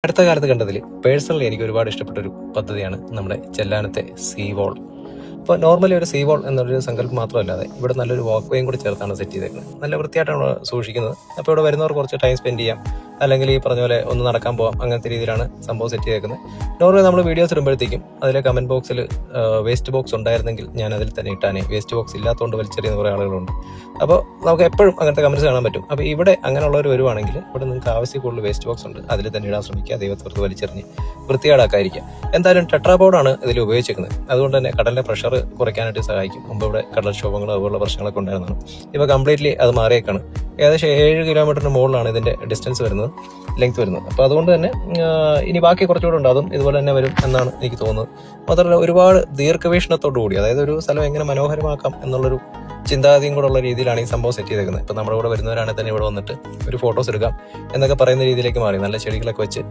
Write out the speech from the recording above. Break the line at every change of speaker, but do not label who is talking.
അടുത്ത കാലത്ത് കണ്ടതിൽ പേഴ്സണലി എനിക്ക് ഒരുപാട് ഇഷ്ടപ്പെട്ട ഒരു പദ്ധതിയാണ് നമ്മുടെ ചെല്ലാനത്തെ സീ വോൾ. അപ്പോൾ നോർമലി ഒരു സീ വോൾ എന്നൊരു സങ്കല്പം മാത്രമല്ലാതെ ഇവിടെ നല്ലൊരു വാക്ക് വേയും കൂടി ചേർത്താണ് സെറ്റ് ചെയ്തേക്കുന്നത്. നല്ല വൃത്തിയായിട്ടാണ് സൂക്ഷിക്കുന്നത്. അപ്പോൾ ഇവിടെ വരുന്നവർ കുറച്ച് ടൈം സ്പെൻഡ് ചെയ്യാം, അല്ലെങ്കിൽ ഈ പറഞ്ഞ പോലെ ഒന്ന് നടക്കാൻ പോകാം, അങ്ങനത്തെ രീതിയിലാണ് സംഭവം സെറ്റ് ചെയ്തേക്കുന്നത്. നോർമലി നമ്മൾ വീഡിയോസ് ഇടുമ്പോഴത്തേക്കും അതിലെ കമന്റ് ബോക്സിൽ വേസ്റ്റ് ബോക്സ് ഉണ്ടായിരുന്നെങ്കിൽ ഞാൻ അതിൽ തന്നെ ഇട്ടാനേ, വേസ്റ്റ് ബോക്സ് ഇല്ലാത്തതുകൊണ്ട് വലിച്ചെറിയുന്ന കുറേ ആളുകളുണ്ട്. അപ്പോൾ നമുക്ക് എപ്പോഴും അങ്ങനത്തെ കമന്റ്സ് കാണാൻ പറ്റും. അപ്പോൾ ഇവിടെ അങ്ങനെയുള്ളവർ വരുവാണെങ്കിൽ ഇവിടെ നിങ്ങൾക്ക് ആവശ്യം കൂടുതൽ വേസ്റ്റ് ബോക്സ് ഉണ്ട്, അതിൽ തന്നെ ഇടാൻ ശ്രമിക്കുക. ദൈവത്തോർത്ത് വലിച്ചെറിഞ്ഞ് വൃത്തിയാടാക്കാതിരിക്കുക. എന്തായാലും ടെട്രാപോഡാണ് ഇതിൽ ഉപയോഗിച്ചിരിക്കുന്നത്. അതുകൊണ്ട് തന്നെ കടലിലെ പ്രഷർ കുറയ്ക്കാനായിട്ട് സഹായിക്കും. മുമ്പ് ഇവിടെ കടൽക്ഷോഭങ്ങൾ അതുപോലുള്ള പ്രശ്നങ്ങളൊക്കെ ഉണ്ടായിരുന്നതാണ്. ഇപ്പോൾ കംപ്ലീറ്റ്ലി അത് മാറിയേക്കാണ്. ഏകദേശം 7 കിലോമീറ്ററിന് മുകളിലാണ് ഇതിന്റെ ഡിസ്റ്റൻസ് വരുന്നത്, ലെങ്ത് വരുന്നത്. അപ്പോൾ അതുകൊണ്ട് തന്നെ ഇനി ബാക്കി കുറച്ചുകൂടെ ഉണ്ട്, അതും ഇതുപോലെ തന്നെ വരും എന്നാണ് എനിക്ക് തോന്നുന്നത്. മാത്രമല്ല ഒരുപാട് ദീർഘവീക്ഷണത്തോടു കൂടി, അതായത് ഒരു സ്ഥലം എങ്ങനെ മനോഹരമാക്കാം എന്നുള്ളൊരു ചിന്താഗതിയും കൂടെ ഉള്ള രീതിയിലാണ് ഈ സംഭവം സെറ്റ് ചെയ്തേക്കുന്നത്. ഇപ്പം നമ്മുടെ കൂടെ വരുന്നവരാണെങ്കിൽ തന്നെ ഇവിടെ വന്നിട്ട് ഒരു ഫോട്ടോസ് എടുക്കാം എന്നൊക്കെ പറയുന്ന രീതിയിലേക്ക് മാറി. നല്ല ചെടികളൊക്കെ വെച്ച്